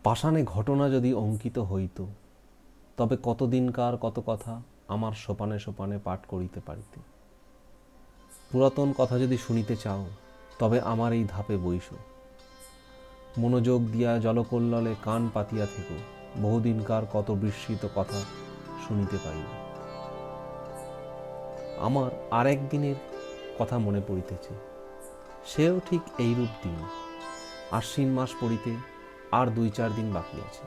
পাষাণে ঘটনা যদি অঙ্কিত হইত, তবে কতদিনকার কত কথা আমার সোপানে সোপানে পাঠ করিতে পারিতে। পুরাতন কথা যদি শুনিতে চাও, তবে আমার এই ধাপে বইস। মনোযোগ দিয়া জলকল্ললে কান পাতিয়া থেকো, বহুদিনকার কত বিস্মৃত কথা শুনিতে পাইবে। আমার আর একদিনের কথা মনে পড়িতেছে, সেও ঠিক এইরূপ দিন। আশ্বিন মাস পড়িতে আর 2-4 দিন বাকি আছে।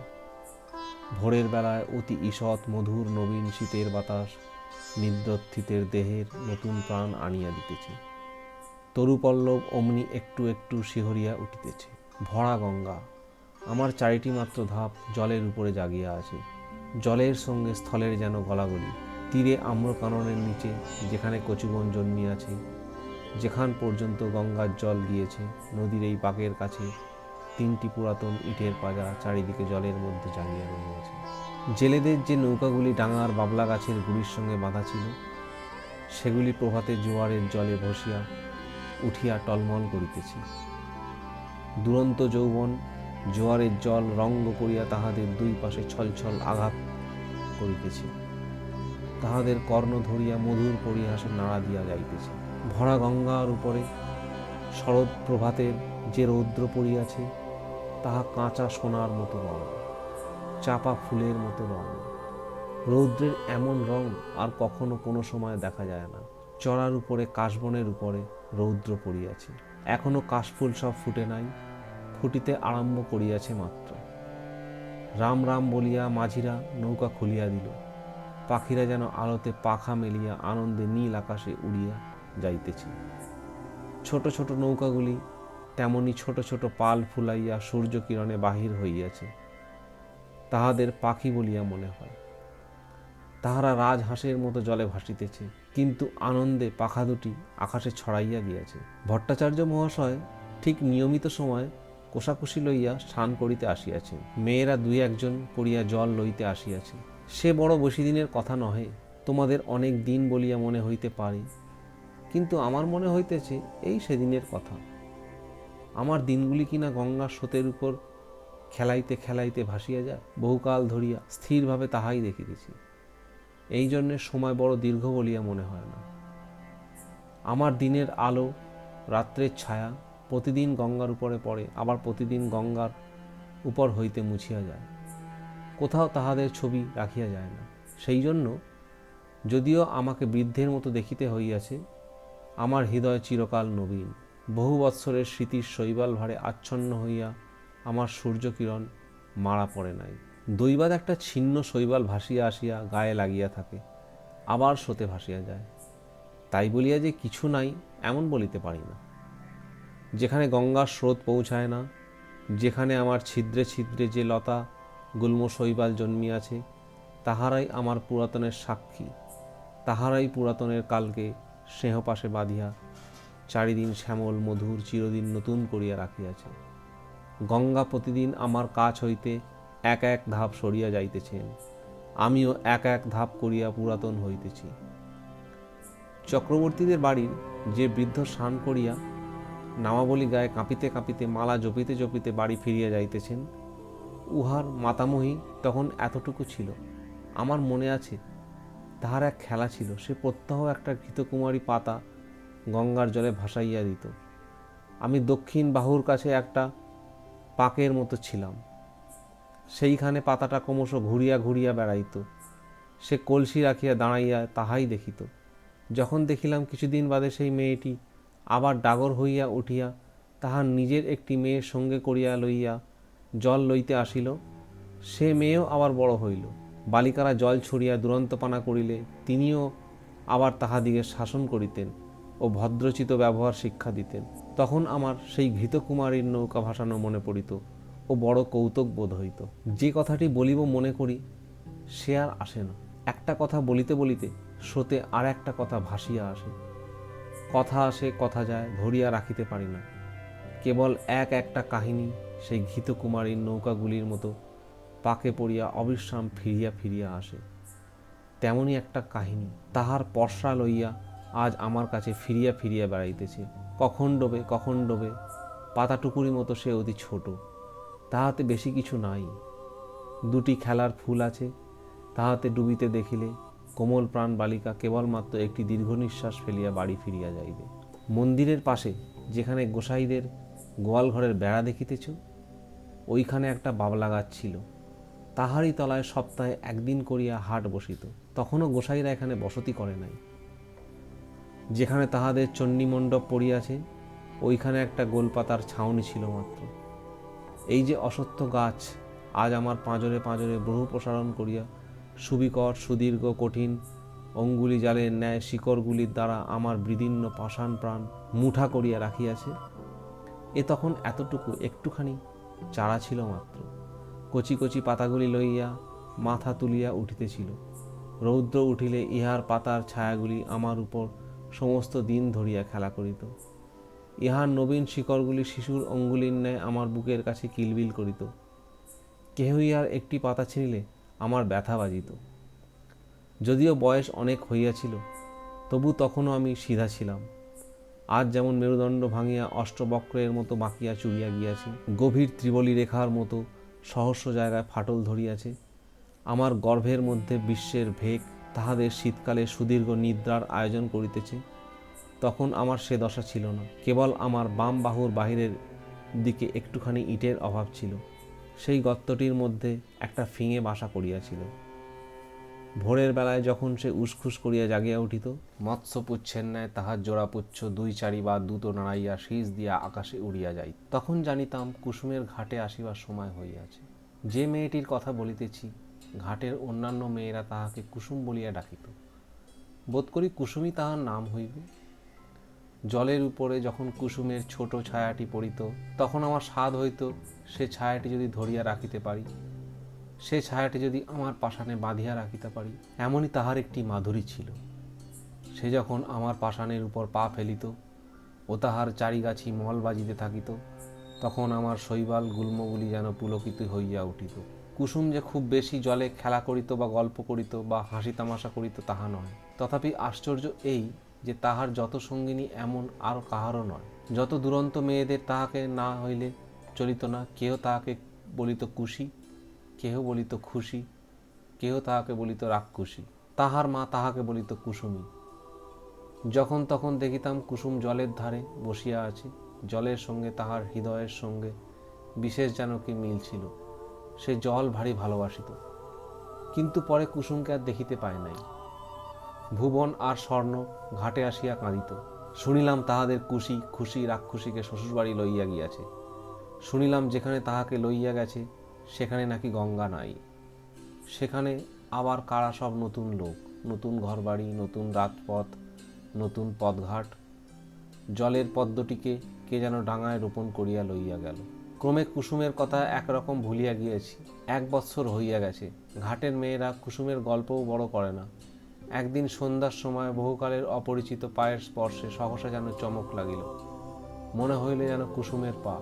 ভোরের বেলায় অতি ঈষৎ মধুর নবীন শীতের বাতাস নিদ্রোত্থিতের দেহের নতুন প্রাণ আনিয়া দিতেছে। তরুপল্লব অমনি একটু একটু শিহরিয়া উঠিতেছে। ভরা গঙ্গা, আমার 4টি মাত্র ধাপ জলের উপরে জাগিয়া আছে। জলের সঙ্গে স্থলের যেন গলাগলি। তীরে আম্রকাননের নিচে যেখানে কচুবন জন্মিয়াছে, যেখান পর্যন্ত গঙ্গার জল গিয়েছে, নদীর এই বাঁকের কাছে 3টি পুরাতন ইটের পাজা চারিদিকে জলের মধ্যে জাগিয়া রহিয়াছে। জেলেদের যে নৌকাগুলি ডাঙার বাবলা গাছের গুড়ির সঙ্গে বাঁধা ছিল, সেগুলি প্রভাতে জোয়ারের জলে ভসিয়া উঠিয়া টলমল করিতেছে। দুরন্ত যৌবন জোয়ারের জল রঙ্গ করিয়া তাহাদের 2 পাশে ছলছল আঘাত করিতেছে। তাহাদের কর্ণ ধরিয়া মধুর পরিহাসে নাড়া দিয়া যাইতেছে। ভরা গঙ্গার উপরে শরৎ প্রভাতের যে রৌদ্র পড়িয়াছে, তাহা কাঁচা সোনার মতো রং, চাপা ফুলের মতো রং। রৌদ্রের এমন রং আর কখনো কোনো সময় দেখা যায় না। চড়ার উপরে কাশবনের উপরে রৌদ্র পড়িয়াছে। এখনো কাশফুল সব ফুটে নাই, ফুটিতে আরম্ভ করিয়াছে মাত্র। রাম রাম বলিয়া মাঝিরা নৌকা খুলিয়া দিল। পাখিরা যেন আলোতে পাখা মেলিয়া আনন্দে নীল আকাশে উড়িয়া যাইতেছে। ছোট ছোট নৌকাগুলি তেমনি ছোট ছোট পাল ফুলাইয়া সূর্যকিরণে বাহির হইয়াছে। তাহাদের পাখি বলিয়া মনে হয়। তাহারা রাজহাঁসের মতো জলে ভাসিতেছে, কিন্তু আনন্দে পাখা দুটি আকাশে ছড়াইয়া গিয়াছে। ভট্টাচার্য মহাশয় ঠিক নিয়মিত সময় কোষাকুষি লইয়া স্নান করিতে আসিয়াছে। মেয়েরা 2-1 জন করিয়া জল লইতে আসিয়াছে। সে বড় বেশি দিনের কথা নহে, তোমাদের অনেক দিন বলিয়া মনে হইতে পারে, কিন্তু আমার মনে হইতেছে এই সেদিনের কথা। আমার দিনগুলি কিনা গঙ্গার স্রোতের উপর খেলাইতে খেলাইতে ভাসিয়া যায়। বহুকাল ধরিয়া স্থিরভাবে তাহাই দেখিতেছি। এই জন্যে সময় বড় দীর্ঘ বলিয়া মনে হয় না। আমার দিনের আলো, রাত্রের ছায়া প্রতিদিন গঙ্গার উপরে পড়ে, আবার প্রতিদিন গঙ্গার উপর হইতে মুছিয়া যায়। কোথাও তাহাদের ছবি রাখিয়া যায় না। সেই জন্য যদিও আমাকে বৃদ্ধের মতো দেখিতে হইয়াছে, আমার হৃদয় চিরকাল নবীন। বহু বৎসরের স্মৃতির শৈবাল ভারে আচ্ছন্ন হইয়া আমার সূর্যকিরণ মারা পড়ে নাই। দৈবাৎ একটা ছিন্ন শৈবাল ভাসিয়া আসিয়া গায়ে লাগিয়া থাকে, আবার স্রোতে ভাসিয়া যায়। তাই বলিয়া যে কিছু নাই এমন বলিতে পারি না। যেখানে গঙ্গার স্রোত পৌঁছায় না, যেখানে আমার ছিদ্রে ছিদ্রে যে লতা গুল্ম শৈবাল জন্মিয়াছে, তাহারাই আমার পুরাতনের সাক্ষী। তাহারাই পুরাতনের কালকে স্নেহপাশে বাঁধিয়া চারিদিন শ্যামল মধুর চিরদিন নতুন করিয়া রাখিয়াছে। গঙ্গা প্রতিদিন আমার কাছ হইতে 1-1 ধাপ সরিয়া যাইতেছেন, আমিও 1-1 ধাপ করিয়া পুরাতন হইতেছি। চক্রবর্তীদের বাড়ির যে বৃদ্ধ স্নান করিয়া নামাবলী গায়ে কাঁপিতে কাঁপিতে মালা জপিতে জপিতে বাড়ি ফিরিয়া যাইতেছেন, উহার মাতামহী তখন এতটুকু ছিল। আমার মনে আছে তাহার এক খেলা ছিল। সে প্রত্যহ একটা ঘৃতকুমারী পাতা গঙ্গার জলে ভাসাইয়া দিত। আমি দক্ষিণ বাহুর কাছে একটা পাকের মতো ছিলাম। সেইখানে পাতাটা ক্রমশ ঘুরিয়া ঘুরিয়া বেড়াইত। সে কলসি রাখিয়া দাঁড়াইয়া তাহাই দেখিত। যখন দেখিলাম কিছুদিন বাদে সেই মেয়েটি আবার ডাগর হইয়া উঠিয়া তাহার নিজের একটি মেয়ের সঙ্গে করিয়া লইয়া জল লইতে আসিল, সে মেয়েও আবার বড় হইল। বালিকারা জল ছড়িয়া দুরন্তপানা করিলে তিনিও আবার তাহাদিগের শাসন করিতেন ও ভদ্রচিত ব্যবহার শিক্ষা দিতেন। তখন আমার সেই ঘৃতকুমারীর নৌকা ভাসানো মনে পড়িত ও বড় কৌতুক বোধ হইত। যে কথাটি বলিব মনে করি, সে আর আসে না। একটা কথা বলিতে বলিতে স্রোতে আর একটা কথা ভাসিয়া আসে। কথা আসে কথা যায়, ধরিয়া রাখিতে পারি না। কেবল একটা কাহিনী সেই ঘৃতকুমারীর নৌকাগুলির মতো পাকে পড়িয়া অবিশ্রাম ফিরিয়া ফিরিয়া আসে। তেমনই একটা কাহিনী তাহার পর্সা লইয়া আজ আমার কাছে ফিরিয়া ফিরিয়া বেড়াইতেছে। কখন ডোবে কখন ডোবে, পাতাটুকুরি মতো সে অতি ছোট। তাহাতে বেশি কিছু নাই। দুটি খেলার ফুল আছে, তাহাতে ডুবিতে দেখিলে কোমল প্রাণ বালিকা কেবলমাত্র একটি দীর্ঘ নিঃশ্বাস ফেলিয়া বাড়ি ফিরিয়া যাইবে। মন্দিরের পাশে যেখানে গোসাইদের গোয়াল ঘরের বেড়া দেখিতেছ, ওইখানে একটা বাবলা গাছ ছিল। তাহারই তলায় সপ্তাহে একদিন করিয়া হাট বসিত। তখনও গোসাইরা এখানে বসতি করে নাই। যেখানে তাহাদের চণ্ডীমণ্ডপ পড়িয়াছে, ওইখানে একটা গোলপাতার ছাউনি ছিল মাত্র। এই যে অশ্বত্থ গাছ আজ আমার পাঁজরে পাঁজরে বহু প্রসারণ করিয়া সুবিকট সুদীর্ঘ কঠিন অঙ্গুলি জালের ন্যায় শিকড়গুলির দ্বারা আমার বিদীর্ণ পাষাণ প্রাণ মুঠা করিয়া রাখিয়াছে, এ তখন এতটুকু একটুখানি চারা ছিল মাত্র। কচি কচি পাতাগুলি লইয়া মাথা তুলিয়া উঠিতেছিল। রৌদ্র উঠিলে ইহার পাতার ছায়াগুলি আমার উপর সমস্ত দিন ধরিয়া খেলা করিত। ইহার নবীন শিকড়গুলি শিশুর অঙ্গুলির ন্যায় আমার বুকের কাছে কিলবিল করিত। কেহ ইহার একটি পাতা ছিঁড়িলে আমার ব্যথা বাজিত। যদিও বয়স অনেক হইয়াছিল, তবু তখনও আমি সিধা ছিলাম। আজ যেমন মেরুদণ্ড ভাঙিয়া অষ্টবক্রের মতো বাঁকিয়া চুরিয়া গিয়াছে, গভীর ত্রিবলী রেখার মতো সহস্র জায়গায় ফাটল ধরিয়াছে, আমার গর্ভের মধ্যে বিশ্বের ভেগ তাহাদের শীতকালে সুদীর্ঘ নিদ্রার আয়োজন করিতেছে, তখন আমার সে দশা ছিল না। কেবল আমার বাম বাহুর বাহিরের দিকে একটুখানি ইটের অভাব ছিল। সেই গর্তটির মধ্যে একটা ফিঙে বাসা করিয়াছিল। ভোরের বেলায় যখন সে উসখুস করিয়া জাগিয়া উঠিত, মৎস্যপুচ্ছের ন্যায় তাহার জোড়াপুচ্ছ দুই চারি বা দ্রুত নাড়াইয়া শীষ দিয়া আকাশে উড়িয়া যাইত, তখন জানিতাম কুসুমের ঘাটে আসিবার সময় হইয়াছে। যে মেয়েটির কথা বলিতেছি, ঘাটের অন্যান্য মেয়েরা তাহাকে কুসুম বলিয়া ডাকিত। বোধ করি কুসুমই তাহার নাম হইবে। জলের উপরে যখন কুসুমের ছোট ছায়াটি পড়িত, তখন আমার সাধ হইত সে ছায়াটি যদি ধরিয়া রাখিতে পারি, সে ছায়াটি যদি আমার পাষাণে বাঁধিয়া রাখিতে পারি। এমনই তাহার একটি মাধুরী ছিল। সে যখন আমার পাষাণের উপর পা ফেলিত ও তাহার চারিগাছি মল বাজিতে থাকিত, তখন আমার শৈবাল গুল্মগুলি যেন পুলকিত হইয়া উঠিত। কুসুম যে খুব বেশি জলে খেলা করিত বা গল্প করিত বা হাসি তামাশা করিত তাহা নয়। তথাপি আশ্চর্য এই যে তাহার যত সঙ্গিনী এমন আর কাহারও নয়। যত দুরন্ত মেয়েদের তাহাকে না হইলে চলিত না। কেহ তাহাকে বলিত কুশি, কেহ বলিত খুশি, কেহ তাহাকে বলিত রাক্ষসী। তাহার মা তাহাকে বলিত কুসুমী। যখন তখন দেখিতাম কুসুম জলের ধারে বসিয়া আছে। জলের সঙ্গে তাহার হৃদয়ের সঙ্গে বিশেষ যেন কি মিল ছিল। সে জল ভারী ভালোবাসিত। কিন্তু পরে কুসুমকে আর দেখিতে পায় নাই। ভুবন আর স্বর্ণ ঘাটে আসিয়া কাঁদিত। শুনিলাম তাহাদের কুশি খুশি রাক্ষসীকে শ্বশুরবাড়ি লইয়া গিয়াছে। শুনিলাম যেখানে তাহাকে লইয়া গেছে সেখানে নাকি গঙ্গা নাই। সেখানে আবার কারা সব নতুন লোক, নতুন ঘরবাড়ি, নতুন রাজপথ, নতুন পথঘাট। জলের পদ্মটিকে কে যেন ডাঙায় রোপণ করিয়া লইয়া গেল। ক্রমে কুসুমের কথা একরকম ভুলিয়া গিয়েছি। 1 বৎসর হইয়া গেছে। ঘাটের মেয়েরা কুসুমের গল্পও বড় করে না। একদিন সন্ধ্যার সময় বহুকালের অপরিচিত পায়ের স্পর্শে সহসা যেন চমক লাগিল। মনে হইলে যেন কুসুমের পা।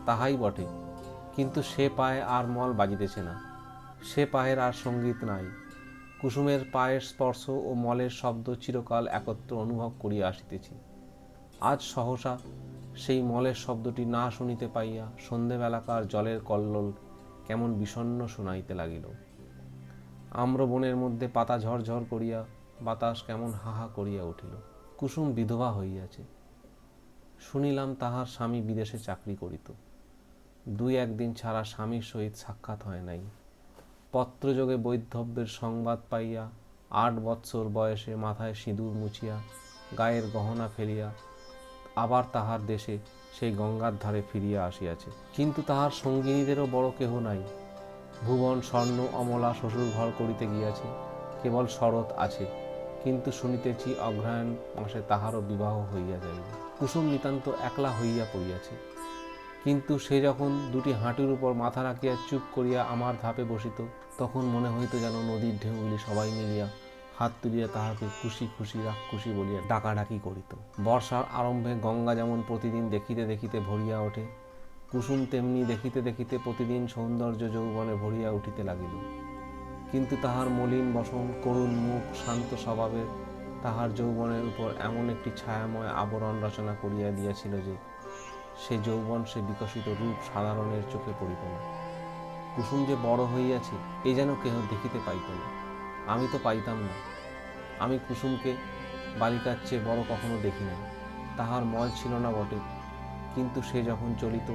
তাহাই বটে, কিন্তু সে পায়ে আর মল বাজিতেছে না। সে পায়ের আর সঙ্গীত নাই। কুসুমের পায়ের স্পর্শ ও মলের শব্দ চিরকাল একত্র অনুভব করিয়া আসিতেছি। আজ সহসা সেই মলের শব্দটি না শুনিতে পাইয়া সন্ধেবেলাকার জলের কল্লোল কেমন বিষণ্ণ শুনাইতে লাগিল। আম্রবনের মধ্যে পাতা ঝরঝর করিয়া বাতাস কেমন হাহা করিয়া উঠিল। কুসুম বিধবা হইয়াছে। শুনিলাম তাহার স্বামী বিদেশে চাকরি করিত। 2-1 দিন ছাড়া স্বামীর সহিত সাক্ষাৎ হয় নাই। পত্রযোগে বৈধব্যের সংবাদ পাইয়া 8 বৎসর বয়সে মাথায় সিঁদুর মুছিয়া গায়ের গহনা ফেলিয়া আবার তাহার দেশে সেই গঙ্গার ধারে ফিরিয়া আসিয়াছে। কিন্তু তাহার সঙ্গিনীদেরও বড় কেহ নাই। ভুবন স্বর্ণ অমলা শ্বশুর ঘর করিতে গিয়াছে। কেবল শরৎ আছে, কিন্তু শুনিতেছি অগ্রহায়ণ মাসে তাহারও বিবাহ হইয়া যাইবে। কুসুম নিতান্ত একলা হইয়া পড়িয়াছে। কিন্তু সে যখন দুটি হাঁটুর উপর মাথা রাখিয়া চুপ করিয়া আমার ধাপে বসিত, তখন মনে হইত যেন নদীর ঢেউগুলি সবাই মিলিয়া হাত তুলিয়া তাহাকে খুশি খুশি রাক্ষসী বলিয়া ডাকাডাকি করিত। বর্ষার আরম্ভে গঙ্গা যেমন প্রতিদিন দেখিতে দেখিতে ভরিয়া ওঠে, কুসুম তেমনি দেখিতে দেখিতে প্রতিদিন সৌন্দর্য যৌবনে ভরিয়া উঠিতে লাগিল। কিন্তু তাহার মলিন বসন, করুণ মুখ, শান্ত স্বভাবের তাহার যৌবনের উপর এমন একটি ছায়াময় আবরণ রচনা করিয়া দিয়াছিল যে সে যৌবন, সে বিকশিত রূপ সাধারণের চোখে পড়িত না। কুসুম যে বড় হইয়াছে এ যেন কেহ দেখিতে পাইত না। আমি তো পাইতাম না। আমি কুসুমকে বালিকার চেয়ে বড় কখনো দেখি নাই। তাহার মল ছিল না বটে, কিন্তু সে যখন চলিত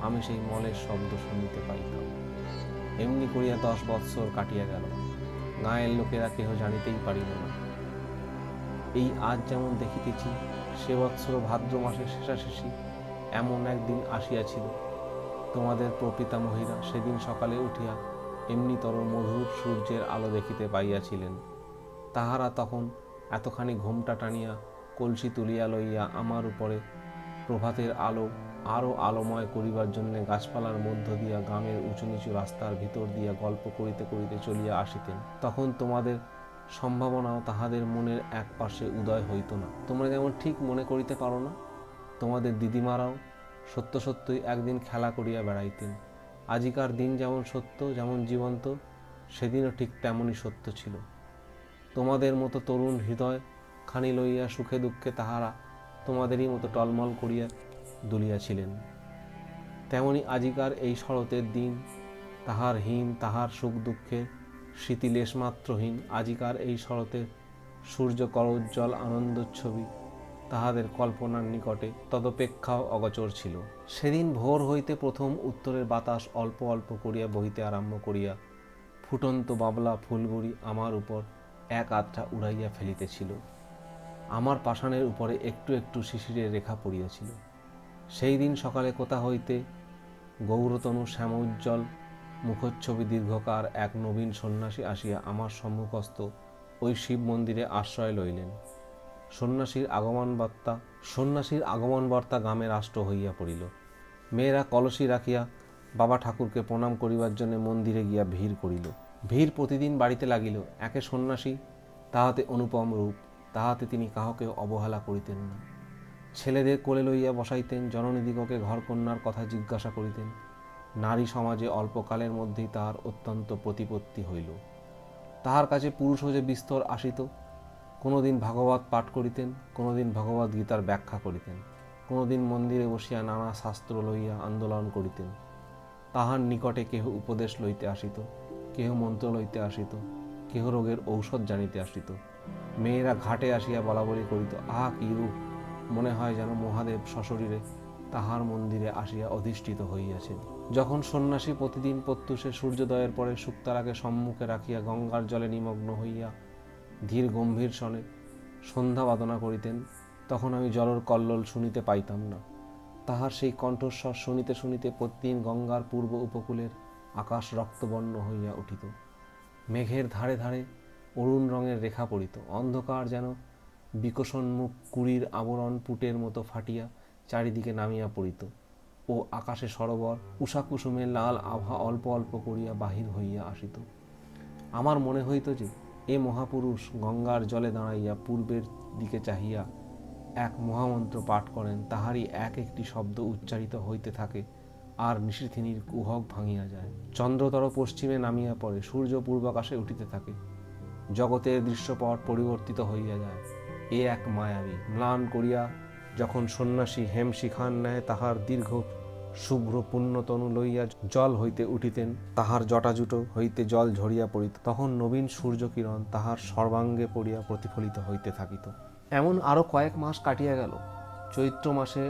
আমি সেই মলের শব্দ শুনিতে পাইতাম। এমনি করিয়া 10 বৎসর কাটিয়া গেল। গাঁয়ের লোকেরা কেহ জানিতেই পারিল না। এই আজ যেমন দেখিতেছি, সে বৎসর ভাদ্র মাসের শেষাশেষি এমন একদিন আসিয়াছিল। তোমাদের প্রপিতামহীরা সেদিন সকালে উঠিয়া এমনিতর মধুর সূর্যের আলো দেখিতে পাইয়াছিলেন। তাহারা তখন এতখানি ঘোমটা টানিয়া কলসি তুলিয়া লইয়া আমার উপরে প্রভাতের আলো আরও আলোময় করিবার জন্য গাছপালার মধ্য দিয়া গ্রামের উঁচু নিচু রাস্তার ভিতর দিয়া গল্প করিতে করিতে চলিয়া আসিতেন। তখন তোমাদের সম্ভাবনাও তাহাদের মনের এক পাশে উদয় হইত না। তোমরা যেমন ঠিক মনে করিতে পারো না, তোমাদের দিদিমারাও সত্য সত্যই একদিন খেলা করিয়া বেড়াইতেন। আজিকার দিন যেমন সত্য, যেমন জীবন্ত, সেদিনও ঠিক তেমনই সত্য ছিল। তোমাদের মতো তরুণ হৃদয় খানি লইয়া সুখে দুঃখে তাহারা তোমাদেরই মতো টলমল করিয়া দুলিয়াছিলেন। তেমনি আজিকার এই শরতের দিন তাহার হীন, তাহার সুখ দুঃখের স্মৃতি লেশমাত্রহীন। আজিকার এই শরতের সূর্য করোজ্জ্বল আনন্দচ্ছবি তাহাদের কল্পনার নিকটে তদপেক্ষাও অগোচর ছিল। সেদিন ভোর হইতে প্রথম উত্তরের বাতাস অল্প অল্প করিয়া বহিতে আরম্ভ করিয়া ফুটন্ত বাবলা ফুলগুড়ি আমার উপর এক আধটা উড়াইয়া ফেলিতেছিল। আমার পাষাণের উপরে একটু একটু শিশিরের রেখা পড়িয়াছিল। সেই দিন সকালে কোথা হইতে গৌরতনু শ্যামোজ্জ্বল মুখচ্ছবি দীর্ঘকার এক নবীন সন্ন্যাসী আসিয়া আমার সম্মুখস্থ ওই শিব মন্দিরে আশ্রয় লইলেন। সন্ন্যাসীর আগমন বার্তা গ্রামে রাষ্ট্র হইয়া পড়িল। মেয়েরা কলসি রাখিয়া বাবা ঠাকুরকে প্রণাম করিবার জন্য মন্দিরে গিয়া ভিড় করিল। ভিড় প্রতিদিন বাড়িতে লাগিল। একে সন্ন্যাসী, তাহাতে অনুপম রূপ, তাহাতে তিনি কাহাকেও অবহেলা করিতেন না। ছেলেদের কোলে লইয়া বসাইতেন, জননীদিগকে ঘরকন্যার কথা জিজ্ঞাসা করিতেন। নারী সমাজে অল্পকালের মধ্যেই তাহার অত্যন্ত প্রতিপত্তি হইল। তাহার কাছে পুরুষও যে বিস্তর আসিত। কোনোদিন ভাগবত পাঠ করিতেন, কোনোদিন ভগবদ্ গীতার ব্যাখ্যা করিতেন, কোনোদিন মন্দিরে বসিয়া নানা শাস্ত্র লইয়া আন্দোলন করিতেন। তাহার নিকটে কেহ উপদেশ লইতে আসিত, কেহ মন্ত্র লইতে আসিত, কেহ রোগের ঔষধ জানিতে আসিত। মেয়েরা ঘাটে আসিয়া বলাবলি করিত, আহা কি রূপ! মনে হয় যেন মহাদেব সশরীরে তাহার মন্দিরে আসিয়া অধিষ্ঠিত হইয়াছেন। যখন সন্ন্যাসী প্রতিদিন প্রত্যুষে সূর্যোদয়ের পরে শুক্তারাকে সম্মুখে রাখিয়া গঙ্গার জলে নিমগ্ন হইয়া ধীর গম্ভীর স্বরে সন্ধ্যা বাদনা করিতেন, তখন আমি জলর কল্লোল শুনিতে পাইতাম না। তাহার সেই কণ্ঠস্বর শুনিতে শুনিতে প্রতিদিন গঙ্গার পূর্ব উপকূলের আকাশ রক্তবর্ণ হইয়া উঠিত। মেঘের ধারে ধারে অরুণ রঙের রেখা পড়িত। অন্ধকার যেন বিকশোন্মুখ কুড়ির আবরণ পুটের মতো ফাটিয়া চারিদিকে নামিয়া পড়িত ও আকাশে সরোবর উষাকুসুমের লাল আভা অল্প অল্প করিয়া বাহির হইয়া আসিত। আমার মনে হইত যে এ মহাপুরুষ গঙ্গার জলে দাঁড়াইয়া পূর্বের দিকে চাহিয়া এক মহামন্ত্র পাঠ করেন। তাহারই এক একটি শব্দ উচ্চারিত হইতে থাকে আর নিশীথিনীর কুহক ভাঙিয়া যায়। চন্দ্রতর পশ্চিমে নামিয়া পড়ে, সূর্য পূর্বাকাশে উঠিতে থাকে, জগতের দৃশ্যপট পরিবর্তিত হইয়া যায়। এ এক মায়াবী। ম্লান করিয়া যখন সন্ন্যাসী হেমশিখার ন্যায় তাহার দীর্ঘ শুভ্র পুণ্যতনু লইয়া জল হইতে উঠিতেন, তাহার জটাজুটো হইতে জল ঝরিয়া পড়িত, তখন নবীন সূর্যকিরণ তাহার সর্বাঙ্গে পড়িয়া প্রতিফলিত হইতে থাকিত। এমন আরও কয়েক মাস কাটিয়া গেল। চৈত্র মাসে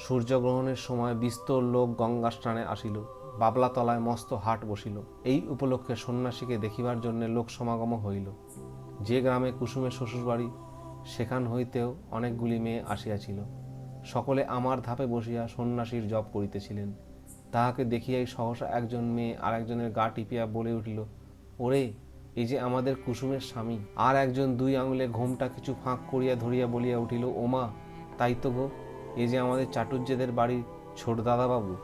সূর্যগ্রহণের সময় বিস্তর লোক গঙ্গা স্নানে আসিল। বাবলাতলায় মস্ত হাট বসিল। এই উপলক্ষে সন্ন্যাসীকে দেখিবার জন্য লোক সমাগম হইল। যে গ্রামে কুসুমের শ্বশুরবাড়ি, সেখান হইতেও অনেকগুলি মেয়ে আসিয়াছিল। সকলে আমার ধাপে বসিয়া সন্ন্যাসীর জপ করিতেছিলেন। তাহাকে দেখিয়াই সহসা একজন মেয়ে আর একজনের গা টিপিয়া বলে উঠিল, ওরে, এই যে আমাদের কুসুমের স্বামী। আর একজন 2 আঙুলে ঘোমটা কিছু ফাঁক করিয়া ধরিয়া বলিয়া উঠিল, ওমা, তাই তো গো, এই যে আমাদের চাটুর্যেদের বাড়ির ছোট দাদাবাবু।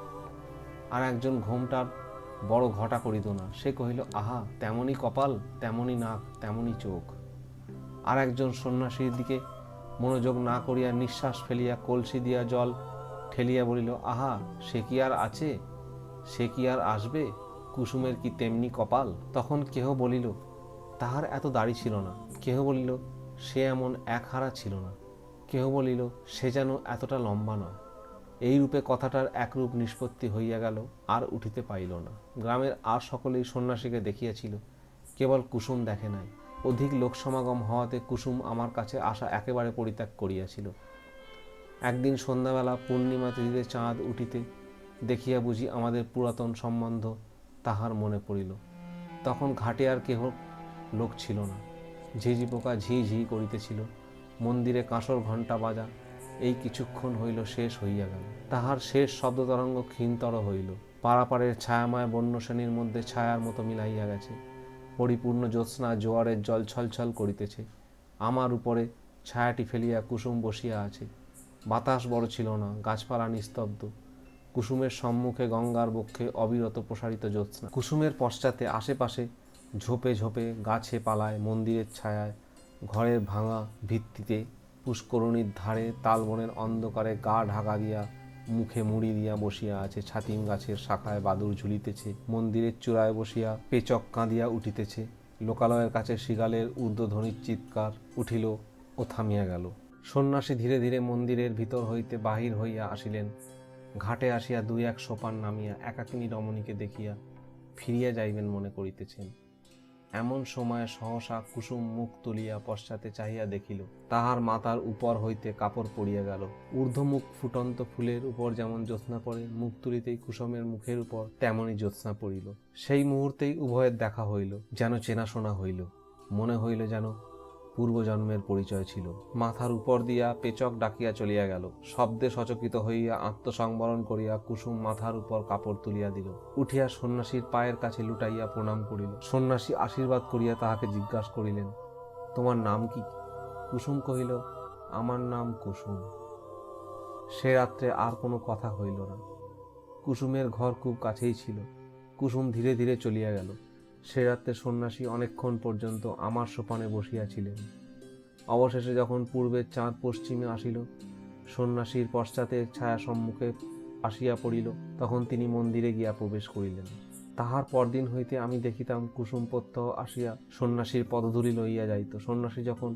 আর একজন ঘোমটার বড় ঘটা করিত না, সে কহিল, আহা, তেমনই কপাল, তেমনই নাক, তেমনই চোখ। আর একজন সন্ন্যাসীর দিকে মনোযোগ না করিয়া নিঃশ্বাস ফেলিয়া কলসি দিয়া জল ঠেলিয়া বলিল, আহা, সে কি আর আছে, সে কি আর আসবে, কুসুমের কি তেমনি কপাল। তখন কেহ বলিল, তাহার এত দাড়ি ছিল না। কেহ বলিল, সে এমন এক হারা ছিল না। কেহ বলিল, সে যেন এতটা লম্বা নয়। এই রূপে কথাটার একরূপ নিষ্পত্তি হইয়া গেল, আর উঠিতে পাইল না। গ্রামের আর সকলেই সন্ন্যাসীকে দেখিয়াছিল, কেবল কুসুম দেখে নাই। অধিক লোকসমাগম হওয়াতে কুসুম আমার কাছে আসা একেবারে পরিত্যাগ করিয়াছিল। একদিন সন্ধ্যাবেলা পূর্ণিমা তিথিতে চাঁদ উঠিতে দেখিয়া বুঝি আমাদের পুরাতন সম্বন্ধ তাহার মনে পড়িল। তখন ঘাটে আর কেহ লোক ছিল না। ঝিঝি পোকা ঝি ঝি করিতেছিল। মন্দিরে কাঁসর ঘণ্টা বাজা এই কিছুক্ষণ হইল শেষ হইয়া গেল। তাহার শেষ শব্দতরঙ্গ ক্ষীণতর হইল। পারাপারের ছায়াময় বন্যশ্রেণীর মধ্যে ছায়ার মতো মিলাইয়া গেছে। পরিপূর্ণ জ্যোৎস্না জোয়ারের জল ছলছল করিতেছে। আমার উপরে ছায়াটি ফেলিয়া কুসুম বসিয়া আছে। বাতাস বড় ছিল না, গাছপালা নিস্তব্ধ। কুসুমের সম্মুখে গঙ্গার বক্ষে অবিরত প্রসারিত জ্যোৎস্না। কুসুমের পশ্চাতে আশেপাশে ঝোপে ঝোপে, গাছে পালায়, মন্দিরের ছায়ায়, ঘরের ভাঙা ভিত্তিতে, পুষ্করণীর ধারে, তালবনের অন্ধকারে গা ঢাকা দিয়া, মুখে মুড়ি দিয়া বসিয়া আছে ছাতিম গাছের শাখায় বাদুড় ঝুলিতেছে। মন্দিরের চূড়ায় বসিয়া পেচক কাঁদিয়া উঠিতেছে। লোকালয়ের কাছে শৃগালের ঊর্ধ্বধ্বনির চিৎকার উঠিল ও থামিয়া গেল। সন্ন্যাসী ধীরে ধীরে মন্দিরের ভিতর হইতে বাহির হইয়া আসিলেন। ঘাটে আসিয়া দুই এক সোপান নামিয়া একাকিনী রমণীকে দেখিয়া ফিরিয়া যাইবেন মনে করিতেছেন। এমন সময়ে সহসা কুসুম মুখ তুলিয়া পশ্চাতে চাহিয়া দেখিল, তাহার মাথার উপর হইতে কাপড় পড়িয়া গেল। ঊর্ধ্বমুখ ফুটন্ত ফুলের উপর যেমন জ্যোৎস্না পড়ে, মুখ তুলিতেই কুসুমের মুখের উপর তেমনই জ্যোৎস্না পড়িল। সেই মুহূর্তেই উভয়ের দেখা হইল, যেন চেনাশোনা হইল। মনে হইল যেন পূর্বজন্মের পরিচয় ছিল। মাথার উপর দিয়া পেচক ডাকিয়া চলিয়া গেল। শব্দে সচকিত হইয়া আত্মসংবরণ করিয়া কুসুম মাথার উপর কাপড় তুলিয়া দিল। উঠিয়া সন্ন্যাসীর পায়ের কাছে লুটাইয়া প্রণাম করিল। সন্ন্যাসী আশীর্বাদ করিয়া তাহাকে জিজ্ঞাসা করিলেন, তোমার নাম কি? কুসুম কহিল, আমার নাম কুসুম। সে রাত্রে আর কোনো কথা হইল না। কুসুমের ঘর খুব কাছেই ছিল। কুসুম ধীরে ধীরে চলিয়া গেল। সে রাত্রে সন্ন্যাসী অনেকক্ষণ পর্যন্ত আমার সোপানে বসিয়াছিলেন। অবশেষে যখন পূর্বের চাঁদ পশ্চিমে আসিল, সন্ন্যাসীর পশ্চাতের ছায়া সম্মুখে আসিয়া পড়িল, তখন তিনি মন্দিরে গিয়া প্রবেশ করিলেন। তাহার পরদিন হইতে আমি দেখিতাম কুসুম প্রত্যহ আসিয়া সন্ন্যাসীর পদধূলি লইয়া যাইত। সন্ন্যাসী যখন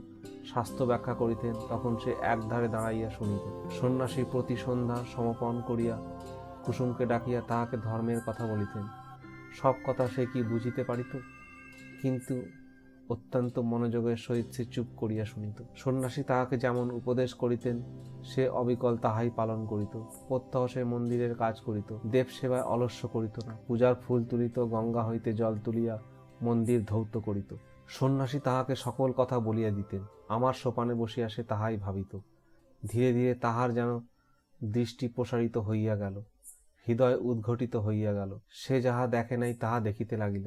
স্বাস্থ্য ব্যাখ্যা করিতেন, তখন সে একধারে দাঁড়াইয়া শুনিত। সন্ন্যাসী প্রতি সন্ধ্যা সমর্পণ করিয়া কুসুমকে ডাকিয়া তাহাকে ধর্মের কথা বলিতেন। সব কথা সে কি বুঝিতে পারিত, কিন্তু অত্যন্ত মনোযোগের সহিত সে চুপ করিয়া শুনিত। সন্ন্যাসী তাহাকে যেমন উপদেশ করিতেন, সে অবিকল তাহাই পালন করিত। প্রত্যহ সে মন্দিরের কাজ করিত, দেব সেবায় অলস্য করিত না। পূজার ফুল তুলিত, গঙ্গা হইতে জল তুলিয়া মন্দির ধৌত করিত। সন্ন্যাসী তাহাকে সকল কথা বলিয়া দিতেন। আমার সোপানে বসিয়া সে তাহাই ভাবিত। ধীরে ধীরে তাহার যেন দৃষ্টি প্রসারিত হইয়া গেল, হৃদয় উদ্ঘটিত হইয়া গেল। সে যাহা দেখে নাই তাহা দেখিতে লাগিল,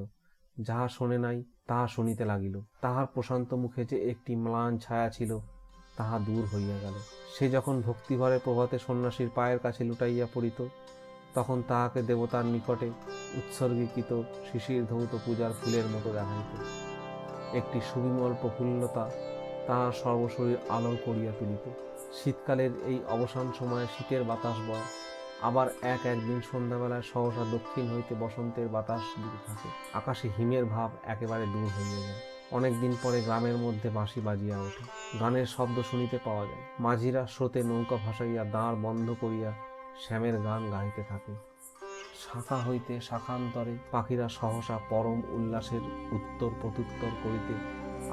যাহা শোনে নাই তাহা শুনিতে লাগিল। তাহার প্রশান্ত মুখে যে একটি ম্লান ছায়া ছিল, তাহা দূর হইয়া গেল। সে যখন ভক্তিভরে প্রভাতে সন্ন্যাসীর পায়ের কাছে লুটাইয়া পড়িত, তখন তাহাকে দেবতার নিকটে উৎসর্গীকৃত শিশির ধৌত পূজার ফুলের মতো দেখাইত। একটি সুবিমল প্রফুল্লতা তাহার সর্বশরীর আলো করিয়া তুলিত। শীতকালের এই অবসান সময়ে শীতের বাতাস বয়, আবার একদিন সন্ধ্যাবেলায় সহসা দক্ষিণ হইতে বসন্তের বাতাস দিতে থাকে। আকাশে হিমের ভাব একেবারে দূর হইয়া যায়। অনেকদিন পরে গ্রামের মধ্যে বাঁশি বাজিয়া ওঠে, গানের শব্দ শুনিতে পাওয়া যায়। মাঝিরা স্রোতে নৌকা ভাসাইয়া দাঁড় বন্ধ করিয়া শ্যামের গান গাইতে থাকে। শাখা হইতে শাখান্তরে পাখিরা সহসা পরম উল্লাসের উত্তর প্রত্যুত্তর করিতে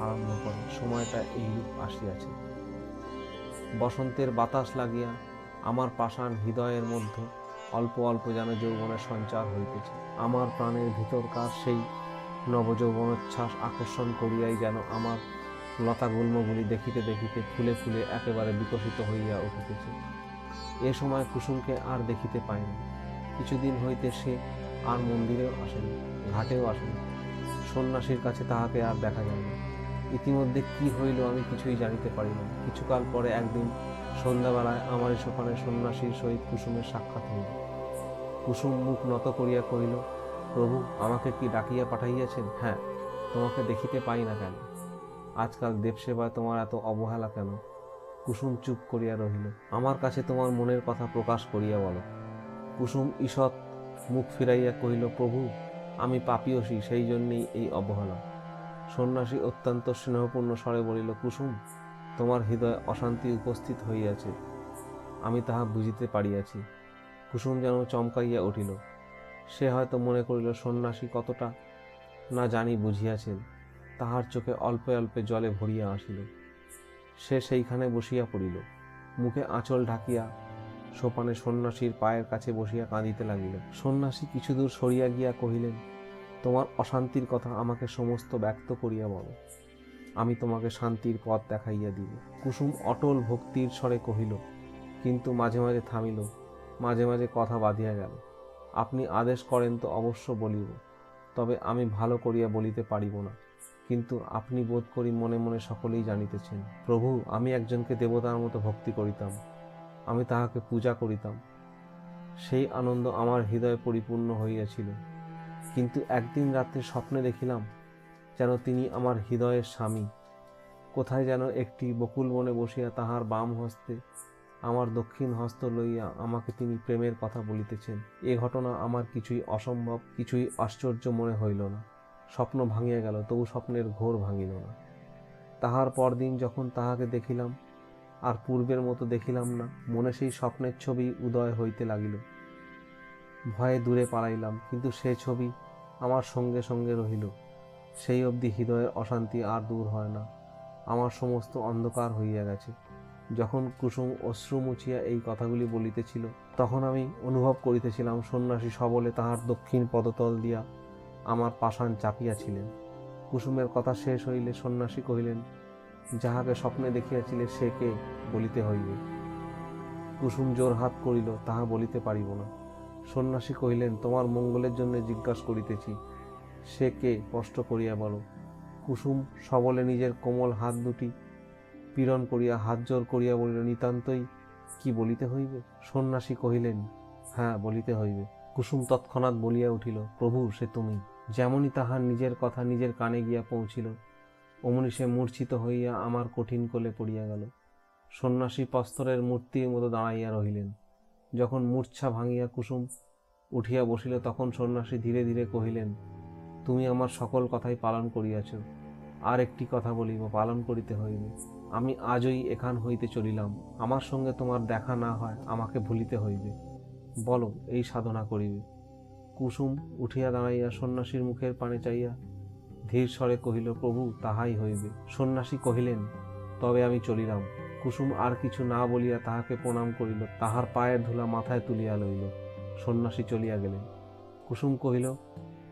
আরম্ভ করে। সময়টা এইরূপ আসিয়াছে। বসন্তের বাতাস লাগিয়া আমার পাষাণ হৃদয়ের মধ্যে অল্প অল্প যেন যৌবনের সঞ্চার হইতেছে। আমার প্রাণের ভিতরকার সেই নবযৌবনোচ্ছ্বাস আকর্ষণ করিয়াই যেন আমার লতাগুল্মগুলি দেখিতে দেখিতে ফুলে ফুলে একেবারে বিকশিত হইয়া উঠিতেছে। এ সময় কুসুমকে আর দেখিতে পাই না। কিছুদিন হইতে সে আর মন্দিরেও আসেনি, ঘাটেও আসেনি। সন্ন্যাসীর কাছে তাহাকে আর দেখা যায় না। ইতিমধ্যে কি হইল আমি কিছুই জানিতে পারি না। কিছুকাল পরে একদিন সন্ধ্যাবেলায় আমারই সোপানে সন্ন্যাসীর সহিত কুসুমের সাক্ষাৎ হইল। কুসুম মুখ নত করিয়া কহিল, প্রভু আমাকে কি ডাকিয়া পাঠাইয়াছেন? হ্যাঁ, তোমাকে দেখিতে পাই না কেন? আজকাল দেবসেবায় তোমার এত অবহেলা কেন? কুসুম চুপ করিয়া রহিল। আমার কাছে তোমার মনের কথা প্রকাশ করিয়া বলো। কুসুম ঈষৎ মুখ ফিরাইয়া কহিল, প্রভু আমি পাপিয়সী, সেই জন্যেই এই অবহেলা। সন্ন্যাসী অত্যন্ত স্নেহপূর্ণ স্বরে বলিল, কুসুম তোমার হৃদয়ে অশান্তি উপস্থিত হইয়াছে, আমি তাহা বুঝিতে পারিয়াছি। কুসুম যেন চমকাইয়া উঠিল। সে হয়তো মনে করিল সন্ন্যাসী কতটা না জানি বুঝিয়াছেন। তাহার চোখে অল্পে অল্পে জলে ভরিয়া আসিল। সে সেইখানে বসিয়া পড়িল, মুখে আঁচল ঢাকিয়া সোপানে সন্ন্যাসীর পায়ের কাছে বসিয়া কাঁদিতে লাগিল। সন্ন্যাসী কিছু দূর সরিয়া গিয়া কহিলেন, তোমার অশান্তির কথা আমাকে সমস্ত ব্যক্ত করিয়া বলো, আমি তোমাকে শান্তির পথ দেখাইয়া দিব। কুসুম অটল ভক্তির স্বরে কহিল, কিন্তু মাঝে মাঝে থামিল, মাঝে মাঝে কথা বাঁধিয়া গেল। আপনি আদেশ করেন তো অবশ্য বলিব, তবে আমি ভালো করিয়া বলিতে পারিব না। কিন্তু আপনি বোধ করি মনে মনে সকলেই জানিতেছেন। প্রভু, আমি একজনকে দেবতার মতো ভক্তি করিতাম, আমি তাহাকে পূজা করিতাম। সেই আনন্দ আমার হৃদয়ে পরিপূর্ণ হইয়াছিল। কিন্তু একদিন রাত্রে স্বপ্নে দেখিলাম যেন তিনি আমার হৃদয়ের স্বামী। কোথায় যেন একটি বকুল বনে বসিয়া তাহার বাম হস্তে আমার দক্ষিণ হস্ত লইয়া আমাকে তিনি প্রেমের কথা বলিতেছেন। এ ঘটনা আমার কিছুই অসম্ভব, কিছুই আশ্চর্য মনে হইল না। স্বপ্ন ভাঙিয়া গেল, তবু স্বপ্নের ঘোর ভাঙিল না। তাহার পরদিন যখন তাহাকে দেখিলাম, আর পূর্বের মতো দেখিলাম না। মনে সেই স্বপ্নের ছবি উদয় হইতে লাগিল। ভয়ে দূরে পালাইলাম, কিন্তু সে ছবি আমার সঙ্গে সঙ্গে রহিল। সেই অবধি হৃদয়ের অশান্তি আর দূর হয় না। আমার সমস্ত অন্ধকার হইয়া গেছে। যখন কুসুম অশ্রু মুছিয়া এই কথাগুলি বলিতেছিল, তখন আমি অনুভব করিতেছিলাম সন্ন্যাসী সবলে তাহার দক্ষিণ পদতল দিয়া আমার পাষাণ চাপিয়াছিলেন। কুসুমের কথা শেষ হইলে সন্ন্যাসী কহিলেন, যাহাকে স্বপ্নে দেখিয়াছিলে সে কে, বলিতে হইবে। কুসুম জোরহাত করিল, তাহা বলিতে পারিব না। সন্ন্যাসী কহিলেন, তোমার মঙ্গলের জন্য জিজ্ঞাসা করিতেছি, সে কে, স্পষ্ট করিয়া বলো। কুসুম সবলে নিজের কোমল হাত দুটি পীড়ন করিয়া হাত জোর করিয়া বলিল, নিতান্তই কি বলিতে হইবে? সন্ন্যাসী কহিলেন, হ্যাঁ, বলিতে হইবে। কুসুম তৎক্ষণাৎ বলিয়া উঠিল, প্রভু, সে তুমি। যেমনই তাহার নিজের কথা নিজের কানে গিয়া পৌঁছিল, অমনি সে মূর্ছিত হইয়া আমার কঠিন কোলে পড়িয়া গেল। সন্ন্যাসী প্রস্তরের মূর্তির মতো দাঁড়াইয়া রহিলেন। যখন মূর্ছা ভাঙিয়া কুসুম উঠিয়া বসিল, তখন সন্ন্যাসী ধীরে ধীরে কহিলেন, তুমি আমার সকল কথাই পালন করিয়াছ। আর একটি কথা বলিব, পালন করিতে হইবে। আমি আজই এখান হইতে চলিলাম। আমার সঙ্গে তোমার দেখা না হয়, আমাকে ভুলিতে হইবে। বলো, এই সাধনা করিবে। কুসুম উঠিয়া দাঁড়াইয়া সন্ন্যাসীর মুখের পানে চাইয়া ধীর স্বরে কহিল, প্রভু, তাহাই হইবে। সন্ন্যাসী কহিলেন, তবে আমি চলিলাম। কুসুম আর কিছু না বলিয়া তাহাকে প্রণাম করিল, তাহার পায়ের ধুলা মাথায় তুলিয়া লইল। সন্ন্যাসী চলিয়া গেলেন। কুসুম কহিল,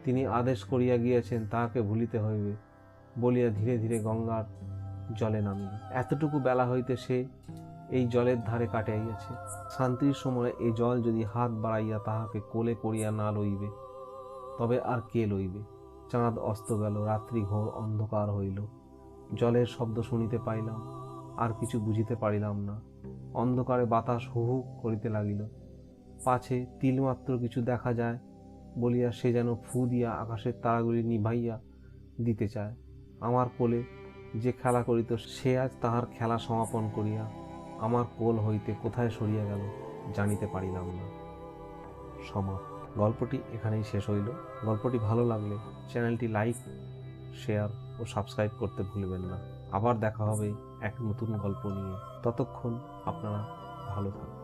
তিনি আদেশ করিয়া গিয়াছেন, তাহাকে ভুলিতে হইবে, বলিয়া ধীরে ধীরে গঙ্গার জলে নামিল। এতটুকু বেলা হইতে সে এই জলের ধারে কাটাইয়াছে। শান্তির সময় এই জল যদি হাত বাড়াইয়া তাহাকে কোলে করিয়া না লইবে, তবে আর কে লইবে? চাঁদ অস্ত গেল, রাত্রি ঘোর অন্ধকার হইল। জলের শব্দ শুনিতে পাইলাম, আর কিছু বুঝিতে পারিলাম না। অন্ধকারে বাতাস হু হু করিতে লাগিল। পাছে তিলমাত্র কিছু দেখা যায় বলিয়া সে যেন ফু দিয়া আকাশের তারাগুলি নিভাইয়া দিতে চায়। আমার কোলে যে খেলা করিত, সে আজ তাহার খেলা সমাপন করিয়া আমার কোল হইতে কোথায় সরিয়া গেল, জানিতে পারিলাম না। সমাপ্ত। গল্পটি এখানেই শেষ হইল। গল্পটি ভালো লাগলে চ্যানেলটি লাইক, শেয়ার ও সাবস্ক্রাইব করতে ভুলবেন না। আবার দেখা হবে এক নতুন গল্প নিয়ে। ততক্ষণ আপনারা ভালো থাকুন।